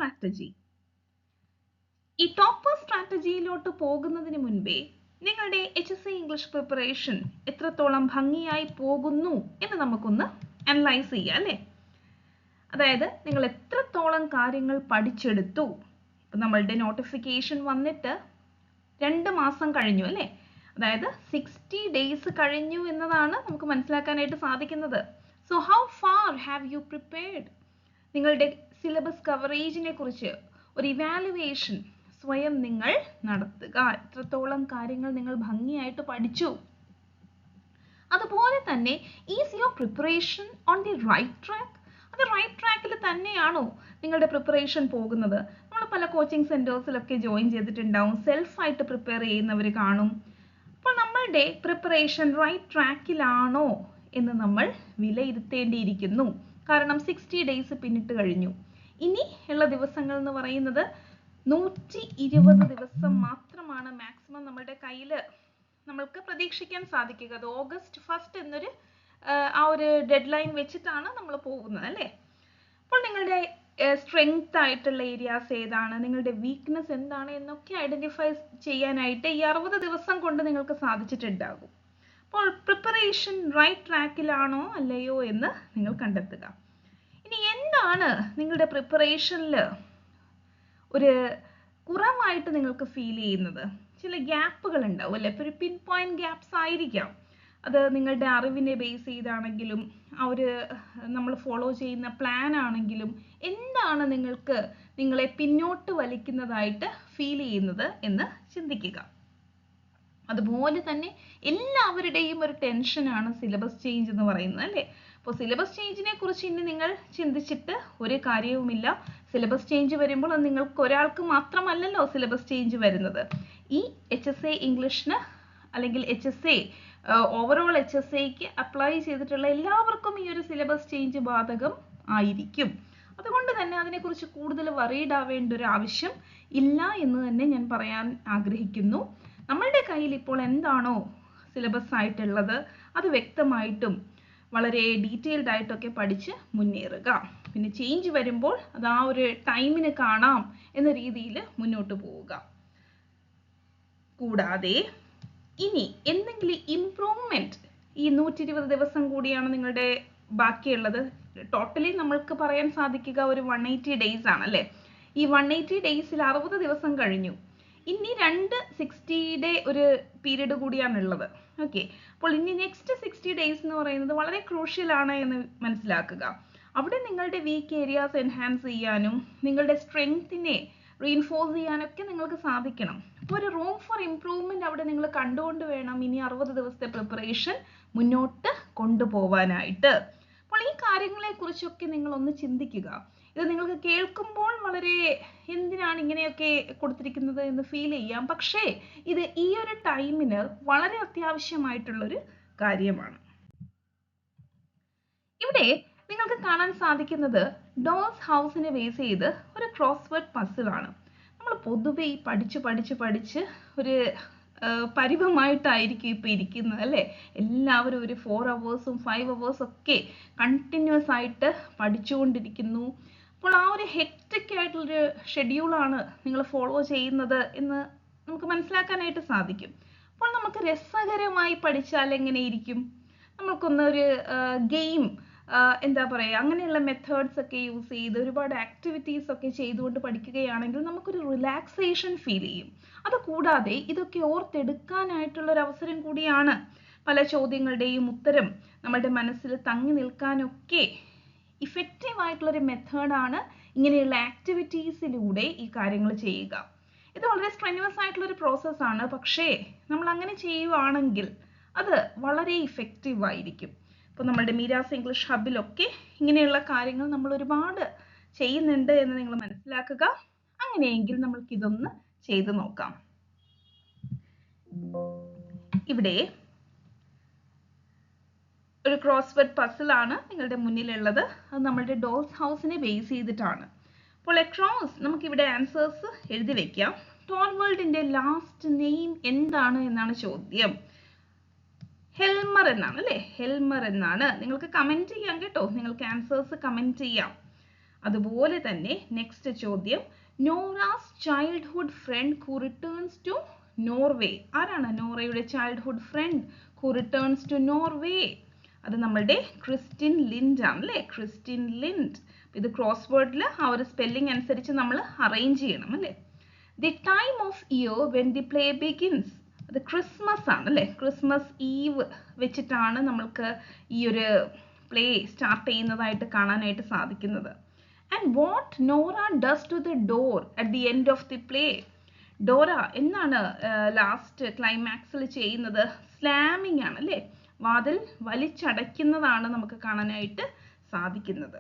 Strategy. ഈ topper സ്ട്രാറ്റജിയിലോട്ട് പോകുന്നതിന് മുൻപേ നിങ്ങളുടെ HSC ഇംഗ്ലീഷ് പ്രിപ്പറേഷൻ എത്രത്തോളം ഭംഗിയായി പോകുന്നു എന്ന് നമുക്കൊന്ന് അനലൈസ് ചെയ്യാം അല്ലേ? അതായത് നിങ്ങൾ എത്രത്തോളം കാര്യങ്ങൾ പഠിച്ചെടുത്തു. ഇപ്പം നമ്മളുടെ നോട്ടിഫിക്കേഷൻ വന്നിട്ട് 2 മാസം കഴിഞ്ഞു അല്ലേ? അതായത് 60 days കഴിഞ്ഞു എന്നതാണ് നമുക്ക് മനസ്സിലാക്കാനായിട്ട് സാധിക്കുന്നത്. So how far have you prepared? നിങ്ങളുടെ സിലബസ് കവറേജിനെ കുറിച്ച് ഒരു ഇവാലുവേഷൻ സ്വയം നിങ്ങൾ നടത്തുക. എത്രത്തോളം കാര്യങ്ങൾ നിങ്ങൾ ഭംഗിയായിട്ട് പഠിച്ചു. അതുപോലെ തന്നെ is your preparation on the right track? അത് റൈറ്റ് ട്രാക്കിൽ തന്നെയാണോ നിങ്ങളുടെ പ്രിപ്പറേഷൻ പോകുന്നത്? നമ്മൾ പല കോച്ചിങ് സെൻറ്റേഴ്സിലൊക്കെ ജോയിൻ ചെയ്തിട്ടുണ്ടാവും, സെൽഫായിട്ട് പ്രിപ്പയർ ചെയ്യുന്നവർ കാണും. അപ്പോൾ നമ്മളുടെ പ്രിപ്പറേഷൻ റൈറ്റ് ട്രാക്കിലാണോ എന്ന് നമ്മൾ വിലയിരുത്തേണ്ടിയിരിക്കുന്നു. കാരണം 60 days പിന്നിട്ട് കഴിഞ്ഞു. ഇനി ഉള്ള ദിവസങ്ങൾ എന്ന് പറയുന്നത് 120 ദിവസം മാത്രമാണ് മാക്സിമം നമ്മുടെ കയ്യിൽ നമ്മൾക്ക് പ്രതീക്ഷിക്കാൻ സാധിക്കുക. അത് August 1 എന്നൊരു ആ ഒരു ഡെഡ് ലൈൻ വെച്ചിട്ടാണ് നമ്മൾ പോകുന്നത് അല്ലേ? അപ്പോൾ നിങ്ങളുടെ സ്ട്രെങ്ത് ആയിട്ടുള്ള ഏരിയാസ് ഏതാണ്, നിങ്ങളുടെ വീക്ക്നെസ് എന്താണ് എന്നൊക്കെ ഐഡന്റിഫൈ ചെയ്യാനായിട്ട് ഈ 60 ദിവസം കൊണ്ട് നിങ്ങൾക്ക് സാധിച്ചിട്ടുണ്ടാകും. അപ്പോൾ പ്രിപ്പറേഷൻ റൈറ്റ് ട്രാക്കിലാണോ അല്ലയോ എന്ന് നിങ്ങൾ കണ്ടെത്തുക. ഇനി എന്താണ് നിങ്ങളുടെ പ്രിപ്പറേഷനിൽ ഒരു കുറവായിട്ട് നിങ്ങൾക്ക് ഫീൽ ചെയ്യുന്നത്? ചില ഗ്യാപ്പുകൾ ഉണ്ടാവും അല്ലേ? ഒരു പിൻ പോയിന്റ് ഗ്യാപ്സ് ആയിരിക്കാം. അത് നിങ്ങളുടെ അറിവിനെ ബേസ് ചെയ്താണെങ്കിലും നമ്മൾ ഫോളോ ചെയ്യുന്ന പ്ലാൻ ആണെങ്കിലും എന്താണ് നിങ്ങളെ പിന്നോട്ട് വലിക്കുന്നതായിട്ട് ഫീൽ ചെയ്യുന്നത് എന്ന് ചിന്തിക്കുക. അതുപോലെ തന്നെ എല്ലാവരുടെയും ഒരു ടെൻഷനാണ് സിലബസ് ചേഞ്ച് എന്ന് പറയുന്നത് അല്ലേ? അപ്പോൾ സിലബസ് ചേഞ്ചിനെ കുറിച്ച് ഇനി നിങ്ങൾ ചിന്തിച്ചിട്ട് ഒരു കാര്യവുമില്ല. സിലബസ് ചേഞ്ച് വരുമ്പോൾ അത് നിങ്ങൾക്ക് ഒരാൾക്ക് മാത്രമല്ലല്ലോ സിലബസ് ചേഞ്ച് വരുന്നത്. ഈ HSA ഇംഗ്ലീഷിന് അല്ലെങ്കിൽ HSA ഓവറോൾ HSAക്ക് അപ്ലൈ ചെയ്തിട്ടുള്ള എല്ലാവർക്കും ഈ ഒരു സിലബസ് ചേഞ്ച് ബാധകം ആയിരിക്കും. അതുകൊണ്ട് തന്നെ അതിനെക്കുറിച്ച് കൂടുതൽ വറീഡ് ആവേണ്ട ഒരു ആവശ്യം ഇല്ല എന്ന് തന്നെ ഞാൻ പറയാൻ ആഗ്രഹിക്കുന്നു. നമ്മളുടെ കയ്യിൽ ഇപ്പോൾ എന്താണോ സിലബസ് ആയിട്ടുള്ളത് അത് വ്യക്തമായിട്ടും വളരെ ഡീറ്റെയിൽഡ് ആയിട്ടൊക്കെ പഠിച്ച് മുന്നേറുക. പിന്നെ ചേഞ്ച് വരുമ്പോൾ അത് ആ ഒരു ടൈമിന് കാണാം എന്ന രീതിയിൽ മുന്നോട്ട് പോവുക. കൂടാതെ ഇനി എന്തെങ്കിലും ഇംപ്രൂവ്മെന്റ് ഈ 120 ദിവസം കൂടിയാണ് നിങ്ങളുടെ ബാക്കിയുള്ളത്. ടോട്ടലി നമ്മൾക്ക് പറയാൻ സാധിക്കുക ഒരു 180 days ആണ് അല്ലേ? ഈ 180 daysൽ 60 ദിവസം കഴിഞ്ഞു. ഇനി 2 60 day ഒരു പീരീഡ് കൂടിയാണുള്ളത്. ഓക്കെ, അപ്പോൾ ഇനി നെക്സ്റ്റ് 60 days എന്ന് പറയുന്നത് വളരെ ക്രൂഷ്യൽ ആണ് എന്ന് മനസ്സിലാക്കുക. അവിടെ നിങ്ങളുടെ വീക്ക് ഏരിയാസ് എൻഹാൻസ് ചെയ്യാനും നിങ്ങളുടെ സ്ട്രെങ്ത്തിനെ റീഇൻഫോഴ്സ് ചെയ്യാനൊക്കെ നിങ്ങൾക്ക് സാധിക്കണം. അപ്പോൾ ഒരു റൂം ഫോർ ഇംപ്രൂവ്മെന്റ് അവിടെ നിങ്ങൾ കണ്ടുകൊണ്ട് വേണം ഇനി 60 ദിവസത്തെ പ്രിപ്പറേഷൻ മുന്നോട്ട് കൊണ്ടുപോവാനായിട്ട്. അപ്പോൾ ഈ കാര്യങ്ങളെ കുറിച്ചൊക്കെ നിങ്ങൾ ഒന്ന് ചിന്തിക്കുക. ഇത് നിങ്ങൾക്ക് കേൾക്കുമ്പോൾ വളരെ എന്തിനാണ് ഇങ്ങനെയൊക്കെ കൊടുത്തിരിക്കുന്നത് എന്ന് ഫീൽ ചെയ്യാം. പക്ഷേ ഇത് ഈ ഒരു ടൈമിന് വളരെ അത്യാവശ്യമായിട്ടുള്ളൊരു കാര്യമാണ്. ഇവിടെ നിങ്ങൾക്ക് കാണാൻ സാധിക്കുന്നത് ഡോൾസ് ഹൗസിനെ ബേസ് ചെയ്ത് ഒരു ക്രോസ്വേർഡ് പസിലാണ്. നമ്മൾ പൊതുവെ ഈ പഠിച്ച് ഒരു പരിഭവമായിട്ടായിരിക്കും ഇപ്പോൾ ഇരിക്കുന്നത് അല്ലേ? എല്ലാവരും ഒരു 4 hours 5 hours ഒക്കെ കണ്ടിന്യൂസ് ആയിട്ട് പഠിച്ചുകൊണ്ടിരിക്കുന്നു. അപ്പോൾ ആ ഒരു ഹെക്റ്റിക് ആയിട്ടുള്ളൊരു ഷെഡ്യൂളാണ് നിങ്ങൾ ഫോളോ ചെയ്യുന്നത് എന്ന് നമുക്ക് മനസ്സിലാക്കാനായിട്ട് സാധിക്കും. അപ്പോൾ നമുക്ക് രസകരമായി പഠിച്ചാൽ എങ്ങനെയിരിക്കും? നമുക്കൊന്നൊരു ഗെയിം എന്താ പറയുക, അങ്ങനെയുള്ള മെത്തേഡ്സ് ഒക്കെ യൂസ് ചെയ്ത് ഒരുപാട് ആക്ടിവിറ്റീസ് ഒക്കെ ചെയ്തുകൊണ്ട് പഠിക്കുകയാണെങ്കിൽ നമുക്കൊരു റിലാക്സേഷൻ ഫീൽ ചെയ്യും. അതുകൂടാതെ ഇതൊക്കെ ഓർത്തെടുക്കാനായിട്ടുള്ള ഒരു അവസരം കൂടിയാണ്. പല ചോദ്യങ്ങളുടെയും ഉത്തരം നമ്മുടെ മനസ്സിൽ തങ്ങി നിൽക്കാനൊക്കെ ഇഫക്റ്റീവ് ആയിട്ടുള്ളൊരു മെത്തേഡാണ് ഇങ്ങനെയുള്ള ആക്ടിവിറ്റീസിലൂടെ ഈ കാര്യങ്ങൾ ചെയ്യുക. ഇത് വളരെ സ്ട്രെനുവസ് ആയിട്ടുള്ളൊരു പ്രോസസ്സാണ്. പക്ഷേ നമ്മൾ അങ്ങനെ ചെയ്യുവാണെങ്കിൽ അത് വളരെ ഇഫക്റ്റീവ് ആയിരിക്കും. ഇപ്പോൾ നമ്മുടെ മീരാസ് ഇംഗ്ലീഷ് ഹബിലൊക്കെ ഇങ്ങനെയുള്ള കാര്യങ്ങൾ നമ്മൾ ഒരുപാട് ചെയ്യുന്നുണ്ട് എന്ന് നിങ്ങൾ മനസ്സിലാക്കുക. അങ്ങനെയെങ്കിൽ നമ്മൾക്ക് ഇതൊന്ന് ചെയ്തു നോക്കാം. ഇവിടെ ഒരു ക്രോസ്വേർഡ് പസിലാണ് നിങ്ങളുടെ മുന്നിലുള്ളത്. അത് നമ്മുടെ ഡോൾസ് ഹൗസിനെ ബേസ് ചെയ്തിട്ടാണ്. അപ്പോൾ അക്രോസ് നമുക്കിവിടെ ആൻസേഴ്സ് എഴുതി വെക്കാം. ടോർവൽഡിന്റെ ലാസ്റ്റ് നെയിം എന്താണ് എന്നാണ് ചോദ്യം. ഹെൽമർ എന്നാണ് അല്ലേ? ഹെൽമർ എന്നാണ്. നിങ്ങൾക്ക് കമന്റ് ചെയ്യാം കേട്ടോ, നിങ്ങൾക്ക് ആൻസേഴ്സ് കമന്റ് ചെയ്യാം. അതുപോലെ തന്നെ നെക്സ്റ്റ് ചോദ്യം, Nora's childhood friend who returns to Norway. ആരാണ് നോറയുടെ childhood friend who returns to Norway? അത് നമ്മളുടെ ക്രിസ്റ്റിൻ ലിൻഡ് ആണ് അല്ലേ, ക്രിസ്റ്റിൻ ലിൻഡ്. ഇത് ക്രോസ് വേർഡിൽ ആ ഒരു സ്പെല്ലിംഗ് അനുസരിച്ച് നമ്മൾ അറേഞ്ച് ചെയ്യണം അല്ലേ. The time of year when the play begins, അത് ക്രിസ്മസ് ആണ് അല്ലേ, ക്രിസ്മസ് ഈവ് വെച്ചിട്ടാണ് നമ്മൾക്ക് ഈ ഒരു പ്ലേ സ്റ്റാർട്ട് ചെയ്യുന്നതായിട്ട് കാണാനായിട്ട് സാധിക്കുന്നത്. And what Nora does to the door at the end of the play? Nora എന്നാണ് ലാസ്റ്റ് ക്ലൈമാക്സിൽ ചെയ്യുന്നത്? സ്ലാമിങ് ആണ് അല്ലേ, വാതിൽ വലിച്ചടയ്ക്കുന്നതാണ് നമുക്ക് കാണാനായിട്ട് സാധിക്കുന്നത്.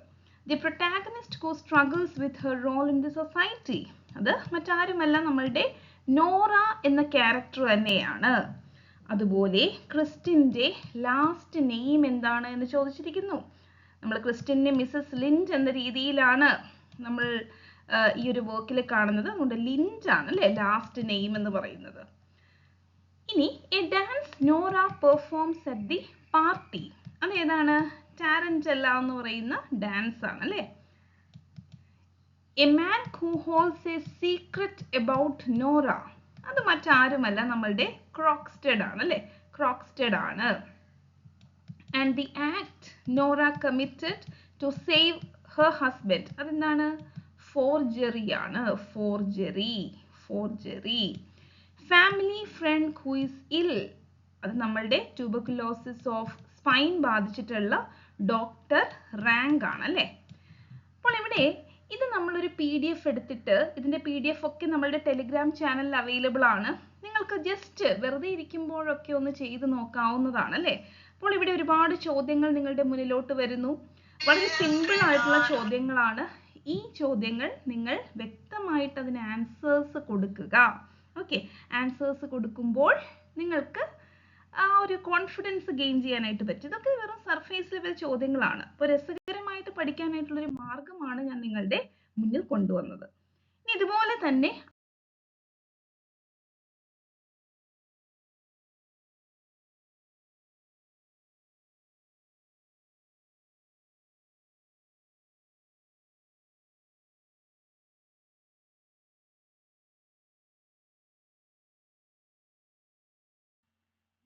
The protagonist who struggles with her role in the society, അത് മറ്റാരുമല്ല നമ്മളുടെ നോറ എന്ന ക്യാരക്ടർ തന്നെയാണ്. അതുപോലെ ക്രിസ്റ്റിൻ്റെ ലാസ്റ്റ് നെയിം എന്താണ് എന്ന് ചോദിച്ചിരിക്കുന്നു. നമ്മൾ ക്രിസ്റ്റിനെ മിസ്സസ് ലിൻഡ് എന്ന രീതിയിലാണ് നമ്മൾ ഈ ഒരു വർക്കിൽ കാണുന്നത്. അതുകൊണ്ട് ലിൻഡ് ആണ് അല്ലേ ലാസ്റ്റ് നെയിം എന്ന് പറയുന്നത്. ഇനി a dance Nora performs at the party, അത് ഏതാണ്? ടാരന്റെല്ല എന്ന് പറയുന്ന ഡാൻസ് ആണ് അല്ലേ. A man who holds a secret about Nora, അത് മറ്റാരുമല്ല നമ്മളുടെ ക്രോക്സ്റ്റഡ് ആണ് അല്ലേ, ക്രോക്സ്റ്റഡ് ആണ്. And the act Nora committed to save her husband, അതെന്താണ്? ഫോർജറി ആണ്, forgery, forgery. Family friend who is ill, അത് നമ്മളുടെ ട്യൂബർക്കുലോസിസ് ഓഫ് സ്പൈൻ ബാധിച്ചിട്ടുള്ള ഡോക്ടർ റാങ്ക് ആണ് അല്ലേ. അപ്പോൾ ഇവിടെ ഇത് നമ്മളൊരു PDF എടുത്തിട്ട്, ഇതിൻ്റെ PDF ഒക്കെ നമ്മളുടെ ടെലിഗ്രാം ചാനലിൽ അവൈലബിൾ ആണ്. നിങ്ങൾക്ക് ജസ്റ്റ് വെറുതെ ഇരിക്കുമ്പോഴൊക്കെ ഒന്ന് ചെയ്ത് നോക്കാവുന്നതാണ് അല്ലേ. അപ്പോൾ ഇവിടെ ഒരുപാട് ചോദ്യങ്ങൾ നിങ്ങളുടെ മുന്നിലോട്ട് വരുന്നു. വളരെ സിമ്പിൾ ആയിട്ടുള്ള ചോദ്യങ്ങളാണ്. ഈ ചോദ്യങ്ങൾ നിങ്ങൾ വ്യക്തമായിട്ട് അതിന് ആൻസേഴ്സ് കൊടുക്കുക. ഓക്കെ, ആൻസേഴ്സ് കൊടുക്കുമ്പോൾ നിങ്ങൾക്ക് ആ ഒരു കോൺഫിഡൻസ് ഗെയിൻ ചെയ്യാനായിട്ട് പറ്റും. ഇതൊക്കെ വെറും സർഫേസ് ലെവൽ ചോദ്യങ്ങളാണ്. അപ്പോൾ രസകരമായിട്ട് പഠിക്കാനായിട്ടുള്ളൊരു മാർഗമാണ് ഞാൻ നിങ്ങളുടെ മുന്നിൽ കൊണ്ടുവന്നത്. ഇനി ഇതുപോലെ തന്നെ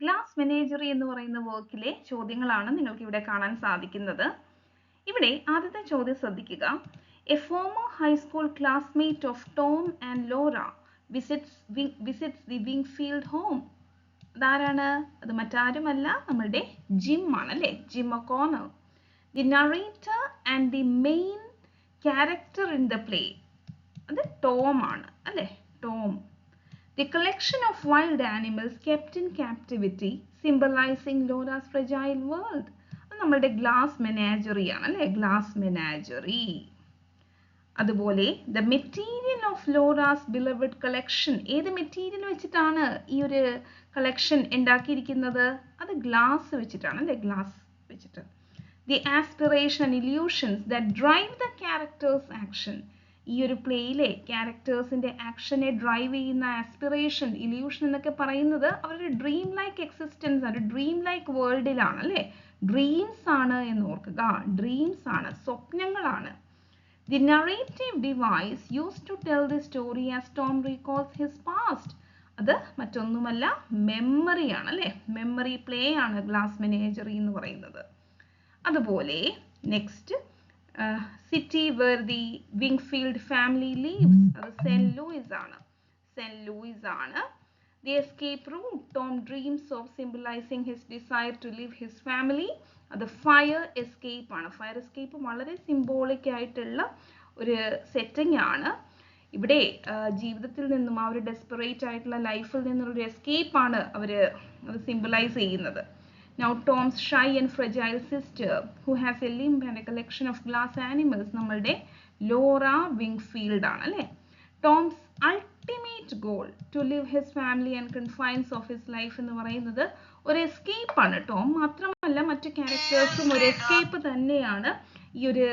ഗ്ലാസ് മെനേജറി എന്ന് പറയുന്ന വർക്കിലെ ചോദ്യങ്ങളാണ് നിങ്ങൾക്ക് ഇവിടെ കാണാൻ സാധിക്കുന്നത്. ഇവിടെ ആദ്യത്തെ ചോദ്യം ശ്രദ്ധിക്കുക. A former high school classmate of Tom and Laura visits the Wingfield home. അതാരാണ്? അത് മറ്റാരുമല്ല നമ്മളുടെ ജിം ആണ് അല്ലേ, Jim O'Connor. The narrator and the main character in the play, അത് ടോം ആണ് അല്ലേ, Tom. The collection of wild animals kept in captivity symbolizing Laura's fragile world, അത് നമ്മളുടെ ഗ്ലാസ് മെനാജറി ആണ് അല്ലേ, ഗ്ലാസ് മെനാജറി. അതുപോലെ the material of Laura's beloved collection, ഏത് material വെച്ചിട്ടാണ് ഈ ഒരു കളക്ഷൻ ഉണ്ടാക്കിയിരിക്കുന്നത്? അത് ഗ്ലാസ് വെച്ചിട്ടാണ് അല്ലേ, ഗ്ലാസ് വെച്ചിട്ട്. The aspiration and illusions that drive the characters action, ഈ ഒരു പ്ലേയിലെ ക്യാരക്ടേഴ്സിന്റെ ആക്ഷനെ ഡ്രൈവ് ചെയ്യുന്ന ആസ്പിറേഷൻ, ഇല്യൂഷൻ എന്നൊക്കെ പറയുന്നത് അവരുടെ ഡ്രീം ലൈക്ക് എക്സിസ്റ്റൻസ്, ഒരു ഡ്രീം ലൈക്ക് വേൾഡിലാണ് അല്ലേ. ഡ്രീംസ് ആണ് എന്ന് ഓർക്കുക, ഡ്രീംസ് ആണ്, സ്വപ്നങ്ങളാണ്. The narrative device use to tell the story as Tom recalls his past, അത് മറ്റൊന്നുമല്ല മെമ്മറി ആണ് അല്ലേ, മെമ്മറി പ്ലേ ആണ് ഗ്ലാസ് മെനേജറി എന്ന് പറയുന്നത്. അതുപോലെ next city where the വിങ്ഫീൽഡ് family lives, അത് സെന്റ് ലൂയിസ് ആണ്, സെന്റ് ലൂയിസ് ആണ്. The escape route Tom dreams of symbolizing his desire to leave his family, അത് ഫയർ എസ്കേപ്പ് ആണ്. ഫയർ എസ്കേപ്പ് വളരെ സിംബോളിക് ആയിട്ടുള്ള ഒരു സെറ്റിംഗ് ആണ്. ഇവിടെ ജീവിതത്തിൽ നിന്നും ആ ഒരു ഡെസ്പറേറ്റ് ആയിട്ടുള്ള ലൈഫിൽ നിന്നുള്ള എസ്കേപ്പ് ആണ് അവർ അത് സിംബലൈസ് ചെയ്യുന്നത്. Now Tom's shy and fragile sister who has a limb and a collection of glass animals, നമ്മളുടെ ലോറ വിങ്ഫീൽഡ് ആണ് അല്ലേ. Tom's ultimate goal to leave his family and confines of his life എന്ന് പറയുന്നത് ഒരു escape ആണ്. Tom മാത്രമല്ല മറ്റു ക്യാരക്ടേഴ്സും ഒരു എസ്കേപ്പ് തന്നെയാണ് ഈ ഒരു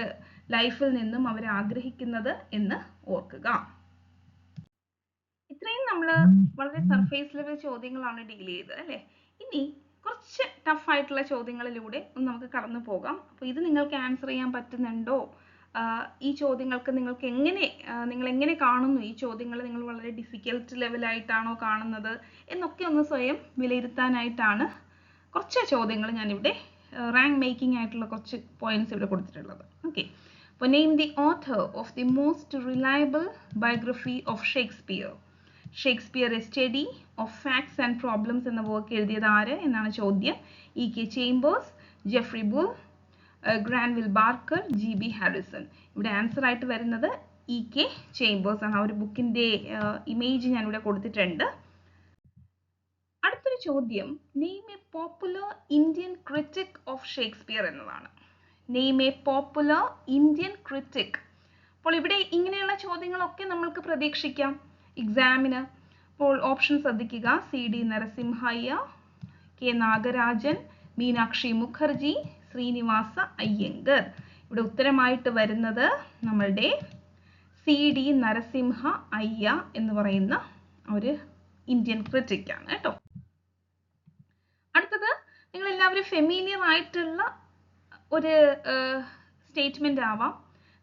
ലൈഫിൽ നിന്നും അവർ ആഗ്രഹിക്കുന്നത് എന്ന് ഓർക്കുക. ഇത്രയും നമ്മൾ വളരെ സർഫേസ് ലെവൽ ചോദ്യങ്ങളാണ് ഡീൽ ചെയ്തത് അല്ലേ. ഇനി കുറച്ച് ടഫ് ആയിട്ടുള്ള ചോദ്യങ്ങളിലൂടെ ഒന്ന് നമുക്ക് കടന്നു പോകാം. അപ്പോൾ ഇത് നിങ്ങൾക്ക് ആൻസർ ചെയ്യാൻ പറ്റുന്നുണ്ടോ, ഈ ചോദ്യങ്ങൾക്ക് നിങ്ങൾ എങ്ങനെ കാണുന്നു ഈ ചോദ്യങ്ങൾ? നിങ്ങൾ വളരെ ഡിഫിക്കൽട്ട് ലെവലായിട്ടാണോ കാണുന്നത് എന്നൊക്കെ ഒന്ന് സ്വയം വിലയിരുത്താനായിട്ടാണ് കുറച്ച് ചോദ്യങ്ങൾ ഞാനിവിടെ റാങ്ക് മേക്കിംഗ് ആയിട്ടുള്ള കുറച്ച് പോയിന്റ്സ് ഇവിടെ കൊടുത്തിട്ടുള്ളത്. ഓക്കെ, അപ്പോൾ name the author of the most reliable biography of Shakespeare. Shakespeare a study of facts and problems എന്ന വർക്ക് എഴുതിയത് ആര് എന്നാണ് ചോദ്യം. E.K. Chambers, Geoffrey Bull, Granville Barker, G.B. Harrison. ഇവിടെ ആൻസർ ആയിട്ട് വരുന്നത് E.K. ചേംബേഴ്സ് ആണ്. ആ ഒരു ബുക്കിന്റെ ഇമേജ് ഞാനിവിടെ കൊടുത്തിട്ടുണ്ട്. അടുത്തൊരു ചോദ്യം, name a popular Indian critic of Shakespeare എന്നതാണ്. Name a popular Indian critic. അപ്പോൾ ഇവിടെ ഇങ്ങനെയുള്ള ചോദ്യങ്ങളൊക്കെ നമ്മൾക്ക് പ്രതീക്ഷിക്കാം എക്സാമിന്. അപ്പോൾ ഓപ്ഷൻ ശ്രദ്ധിക്കുക: C.D. നരസിംഹയ്യ, K. നാഗരാജൻ, മീനാക്ഷി മുഖർജി, ശ്രീനിവാസ അയ്യങ്കർ. ഇവിടെ ഉത്തരമായിട്ട് വരുന്നത് നമ്മളുടെ C.D. നരസിംഹ അയ്യ എന്ന് പറയുന്ന ഒരു ഇന്ത്യൻ ക്രിറ്റിക് ആണ് കേട്ടോ. അടുത്തത് നിങ്ങൾ എല്ലാവരും ഫെമിലിയർ ആയിട്ടുള്ള ഒരു സ്റ്റേറ്റ്മെന്റ് ആവാം.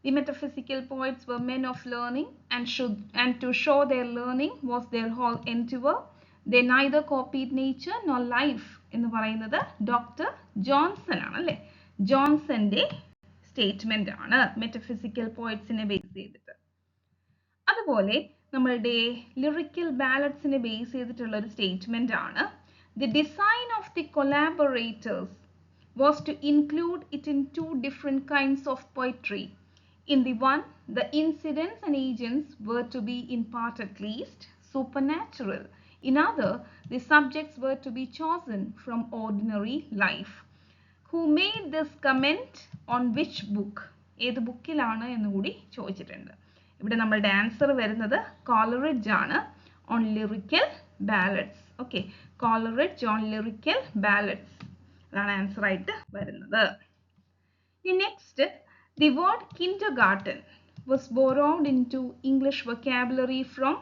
The metaphysical poets were men of learning and to show their learning was their whole endeavor. They neither copied nature nor life എന്ന് പറയുന്നത് ഡോക്ടർ ജോൺസൺ ആണ് അല്ലേ. ജോൺസന്റെ സ്റ്റേറ്റ്മെന്റ് ആണ് മെറ്റഫിസിക്കൽ പോയിറ്റ്സിനെ ബേസ് ചെയ്തിട്ട്. അതുപോലെ നമ്മളുടെ ലിറിക്കൽ ബാലഡ്സിനെ ബേസ് ചെയ്തിട്ടുള്ള ഒരു സ്റ്റേറ്റ്മെന്റ് ആണ് The design of the collaborators was to include it in two different kinds of poetry. In the one, the incidents and agents were to be, in part at least, supernatural. In other, the subjects were to be chosen from ordinary life. Who made this comment on which book? ഏത് ബുക്കിലാണ് എന്നുകൂടി ചോദിച്ചിട്ടുണ്ട്. ഇവിടെ നമ്മളുടെ answer വരുന്നത് Coleridge ആണ്, on lyrical ballads. Okay, Coleridge on lyrical ballads അതാണ് answer ആയിട്ട് വരുന്നത്. Next, the word kindergarten was borrowed into English vocabulary from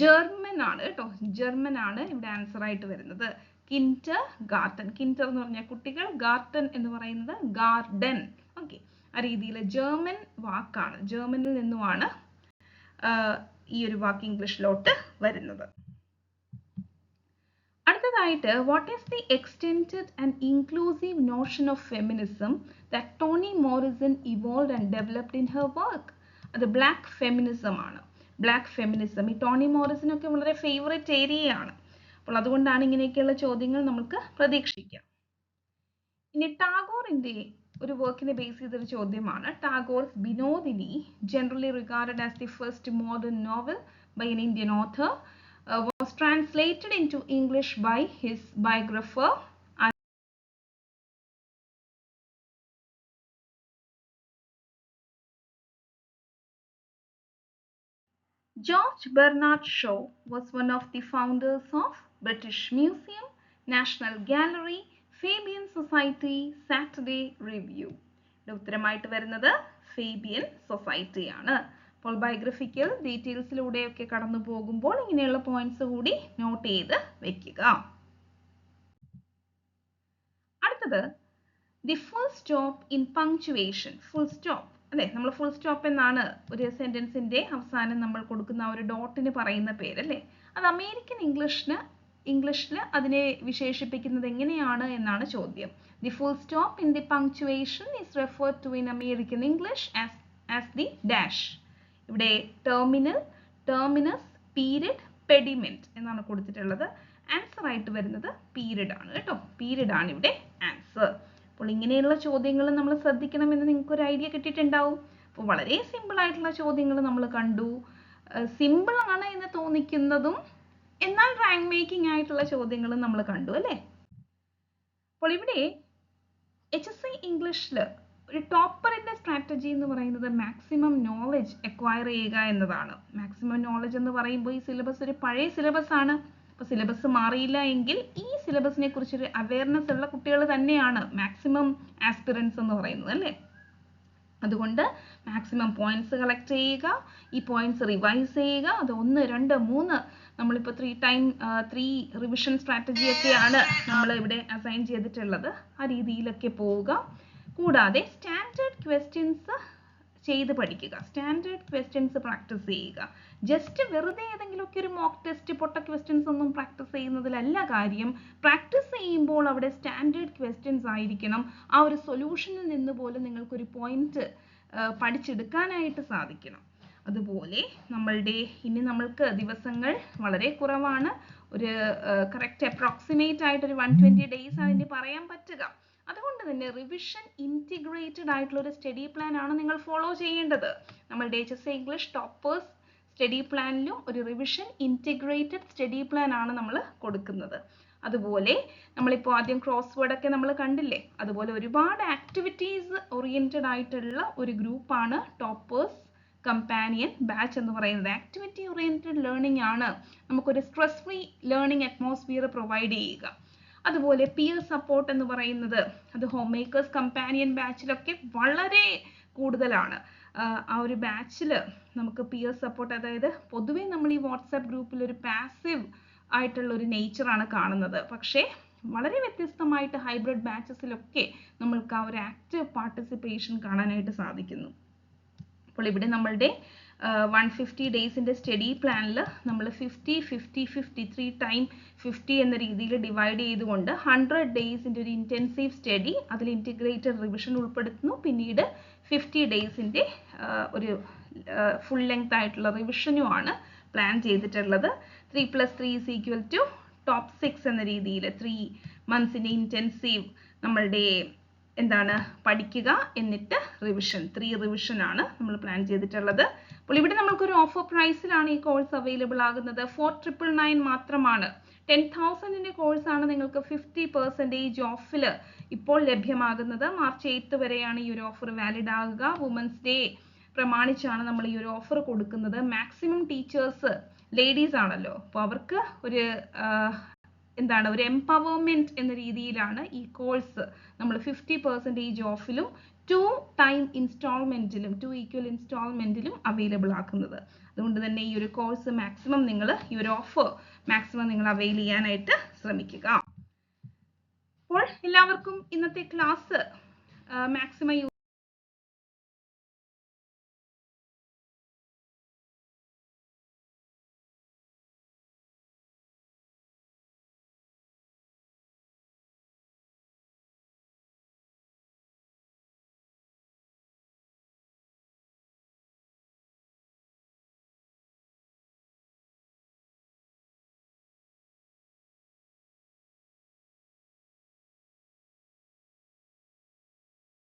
German ആണ് കേട്ടോ. ജർമ്മൻ ആണ് ഇവിടെ ആൻസർ ആയിട്ട് വരുന്നത്. കിൻഡർ ഗാർട്ടൻ, കിൻഡർ എന്ന് പറഞ്ഞാൽ കുട്ടികൾ, ഗാർട്ടൻ എന്ന് പറയുന്നത് ഗാർഡൻ. ഓക്കെ, ആ രീതിയിൽ ജർമ്മൻ വാക്കാണ്, ജർമ്മനിൽ നിന്നുമാണ് ഈ ഒരു വാക്ക് ഇംഗ്ലീഷിലോട്ട് വരുന്നത്. അടുത്തതായിട്ട്, what is the extended and inclusive Notion of feminism that Toni Morrison evolved and developed in her work? അത് ബ്ലാക്ക് ഫെമിനിസം ആണ്. ബ്ലാക്ക് ഫെമിനിസം ഈ ടോണി മോറിസൺ ഒക്കെ വളരെ ഫേവറേറ്റ് ഏരിയയാണ്. അപ്പോൾ അതുകൊണ്ടാണ് ഇങ്ങനെയൊക്കെയുള്ള ചോദ്യങ്ങൾ നമുക്ക് പ്രതീക്ഷിക്കാം. ഇനി ടാഗോറിന്റെ ഒരു വർക്കിനെ ബേസ് ചെയ്തൊരു ചോദ്യമാണ്. Tagore's ബിനോദിനി, generally regarded as the first modern novel by an Indian author, was translated into English by his biographer George Bernard Shaw. Was one of the founders of British Museum, National Gallery, Fabian Society, Saturday Review. ഉത്തരമായിട്ട് വരുന്നത് Fabian society ആണ്. അപ്പോൾ biographical ഡീറ്റെയിൽസിലൂടെയൊക്കെ കടന്നു പോകുമ്പോൾ ഇങ്ങനെയുള്ള points കൂടി not ചെയ്ത് വെക്കുക. അടുത്തത്, the full stop in punctuation. Full stop അല്ലെ, നമ്മൾ ഫുൾ സ്റ്റോപ്പ് എന്നാണ് ഒരു സെന്റൻസിന്റെ അവസാനം നമ്മൾ കൊടുക്കുന്ന ആ ഒരു ഡോട്ടിന് പറയുന്ന പേരല്ലേ. അത് അമേരിക്കൻ ഇംഗ്ലീഷിൽ അതിനെ വിശേഷിപ്പിക്കുന്നത് എങ്ങനെയാണ് എന്നാണ് ചോദ്യം. The full stop in the punctuation is referred to in American English as the dash. ഇവിടെ ടെർമിനൽ, ടെർമിനസ്, പീരിയഡ്, പെഡിമെന്റ് എന്നാണ് കൊടുത്തിട്ടുള്ളത്. ആൻസർ ആയിട്ട് വരുന്നത് പീരിയഡ് ആണ് കേട്ടോ. പീരിയഡ് ആണ് ഇവിടെ ആൻസർ. അപ്പോൾ ഇങ്ങനെയുള്ള ചോദ്യങ്ങൾ നമ്മൾ ശ്രദ്ധിക്കണമെന്ന് നിങ്ങൾക്ക് ഒരു ഐഡിയ കിട്ടിയിട്ടുണ്ടാവും. അപ്പോൾ വളരെ സിമ്പിൾ ആയിട്ടുള്ള ചോദ്യങ്ങൾ നമ്മൾ കണ്ടു. സിമ്പിൾ ആണ് എന്ന് തോന്നിക്കുന്നതും എന്നാൽ റാങ്ക് മേക്കിംഗ് ആയിട്ടുള്ള ചോദ്യങ്ങളും നമ്മൾ കണ്ടു അല്ലേ. അപ്പോൾ ഇവിടെ HSC ഇംഗ്ലീഷിൽ ഒരു ടോപ്പറിന്റെ സ്ട്രാറ്റജി എന്ന് പറയുന്നത് മാക്സിമം നോളജ് അക്വയർ ചെയ്യുക എന്നതാണ്. മാക്സിമം നോളജ് എന്ന് പറയുമ്പോൾ ഈ സിലബസ് ഒരു പഴയ സിലബസ് ആണ്. അപ്പോൾ സിലബസ് മാറിയില്ല എങ്കിൽ ഈ സിലബസിനെ കുറിച്ചൊരു അവയർനെസ് ഉള്ള കുട്ടികൾ തന്നെയാണ് മാക്സിമം ആസ്പിറൻസ് എന്ന് പറയുന്നത് അല്ലേ. അതുകൊണ്ട് മാക്സിമം പോയിന്റ്സ് കളക്ട് ചെയ്യുക, ഈ പോയിന്റ്സ് റിവൈസ് ചെയ്യുക. അത് 1, 2, 3 നമ്മളിപ്പോൾ 3 റിവിഷൻ സ്ട്രാറ്റജി ഒക്കെയാണ് നമ്മൾ ഇവിടെ അസൈൻ ചെയ്തിട്ടുള്ളത്. ആ രീതിയിലൊക്കെ പോവുക. കൂടാതെ സ്റ്റാൻഡേർഡ് ക്വസ്റ്റ്യൻസ് ചെയ്ത് പഠിക്കുക, സ്റ്റാൻഡേർഡ് ക്വസ്റ്റ്യൻസ് പ്രാക്ടീസ് ചെയ്യുക. ജസ്റ്റ് വെറുതെ ഏതെങ്കിലുമൊക്കെ ഒരു മോക്ക് ടെസ്റ്റ് പൊട്ട ക്വസ്റ്റ്യൻസ് ഒന്നും പ്രാക്ടീസ് ചെയ്യുന്നതിലല്ല കാര്യം. പ്രാക്ടീസ് ചെയ്യുമ്പോൾ അവിടെ സ്റ്റാൻഡേർഡ് ക്വസ്റ്റ്യൻസ് ആയിരിക്കണം. ആ ഒരു സൊല്യൂഷനിൽ നിന്ന് പോലും നിങ്ങൾക്കൊരു പോയിന്റ് പഠിച്ചെടുക്കാനായിട്ട് സാധിക്കണം. അതുപോലെ ഇനി നമ്മൾക്ക് ദിവസങ്ങൾ വളരെ കുറവാണ്. ഒരു കറക്റ്റ് അപ്രോക്സിമേറ്റ് ആയിട്ട് ഒരു 120 ഡേയ്സ് ആണ് ഇനി പറയാൻ പറ്റുക. അതുകൊണ്ട് തന്നെ റിവിഷൻ ഇൻറ്റിഗ്രേറ്റഡ് ആയിട്ടുള്ള ഒരു സ്റ്റഡി പ്ലാൻ ആണ് നിങ്ങൾ ഫോളോ ചെയ്യേണ്ടത്. നമ്മളുടെ HSC ഇംഗ്ലീഷ് ടോപ്പേഴ്സ് സ്റ്റഡി പ്ലാനിലും ഒരു റിവിഷൻ ഇൻറ്റിഗ്രേറ്റഡ് സ്റ്റഡി പ്ലാൻ ആണ് നമ്മൾ കൊടുക്കുന്നത്. അതുപോലെ നമ്മളിപ്പോൾ ആദ്യം ക്രോസ് വേർഡ് ഒക്കെ നമ്മൾ കണ്ടില്ലേ, അതുപോലെ ഒരുപാട് ആക്ടിവിറ്റീസ് ഓറിയന്റഡ് ആയിട്ടുള്ള ഒരു ഗ്രൂപ്പാണ് ടോപ്പേഴ്സ് കമ്പാനിയൻ ബാച്ച് എന്ന് പറയുന്നത്. ആക്ടിവിറ്റി ഓറിയന്റഡ് ലേണിംഗ് ആണ്, നമുക്കൊരു stress free learning atmosphere provide ചെയ്യുക. അതുപോലെ പിയർ സപ്പോർട്ട് എന്ന് പറയുന്നത് അത് ഹോം മേക്കേഴ്സ് കമ്പാനിയൻ ബാച്ചിലൊക്കെ വളരെ കൂടുതലാണ്. ആ ഒരു ബാച്ചിൽ നമുക്ക് പിയർ സപ്പോർട്ട്, അതായത് പൊതുവെ നമ്മൾ ഈ വാട്സാപ്പ് ഗ്രൂപ്പിൽ ഒരു പാസീവ് ആയിട്ടുള്ള ഒരു നേച്ചറാണ് കാണുന്നത്. പക്ഷേ വളരെ വ്യത്യസ്തമായിട്ട് ഹൈബ്രിഡ് ബാച്ചസിലൊക്കെ നമ്മൾക്ക് ആ ഒരു ആക്റ്റീവ് പാർട്ടിസിപ്പേഷൻ കാണാനായിട്ട് സാധിക്കുന്നു. അപ്പോൾ ഇവിടെ നമ്മളുടെ 150 ഡേയ്സിൻ്റെ സ്റ്റഡി പ്ലാനിൽ നമ്മൾ 50 ടൈം 50 എന്ന രീതിയിൽ ഡിവൈഡ് ചെയ്തുകൊണ്ട് 100 ഡേയ്സിൻ്റെ ഒരു ഇൻറ്റൻസീവ് സ്റ്റഡി, അതിൽ ഇൻറ്റിഗ്രേറ്റഡ് റിവിഷൻ ഉൾപ്പെടുത്തുന്നു. പിന്നീട് 50 ഡേയ്സിൻ്റെ ഒരു ഫുൾ ലെങ്ത് ആയിട്ടുള്ള റിവിഷനുമാണ് പ്ലാൻ ചെയ്തിട്ടുള്ളത്. 3+3 = ടോപ്പ് 6 എന്ന രീതിയിൽ 3 മന്ത്സിൻ്റെ ഇൻറ്റൻസീവ് നമ്മളുടെ പഠിക്കുക, എന്നിട്ട് റിവിഷൻ 3 റിവിഷൻ ആണ് നമ്മൾ പ്ലാൻ ചെയ്തിട്ടുള്ളത്. അപ്പോൾ ഇവിടെ നമുക്കൊരു ഓഫർ പ്രൈസിലാണ് ഈ കോഴ്സ് അവൈലബിൾ ആകുന്നത്. 4,999 മാത്രമാണ്. 10,000ന്റെ കോഴ്സാണ് നിങ്ങൾക്ക് 50% ഓഫിൽ ഇപ്പോൾ ലഭ്യമാകുന്നത്. മാർച്ച് 8 വരെയാണ് ഈ ഒരു ഓഫർ വാലിഡ് ആകുക. വുമൻസ് ഡേ പ്രമാണിച്ചാണ് നമ്മൾ ഈ ഒരു ഓഫർ കൊടുക്കുന്നത്. മാക്സിമം ടീച്ചേഴ്സ് ലേഡീസ് ആണല്ലോ, അപ്പോൾ അവർക്ക് ഒരു ഒരു എംപവർമെന്റ് എന്ന രീതിയിലാണ് ഈ കോഴ്സ് നമ്മൾ 50% ഓഫിലും 2 ഈക്വൽ ഇൻസ്റ്റാൾമെന്റിലും അവൈലബിൾ ആക്കുന്നത്. അതുകൊണ്ട് തന്നെ ഈ ഒരു കോഴ്സ് മാക്സിമം നിങ്ങൾ ഈ ഒരു ഓഫർ മാക്സിമം നിങ്ങൾ അവൈൽ ചെയ്യാനായിട്ട് ശ്രമിക്കുക. അപ്പോൾ എല്ലാവർക്കും ഇന്നത്തെ ക്ലാസ് മാക്സിമം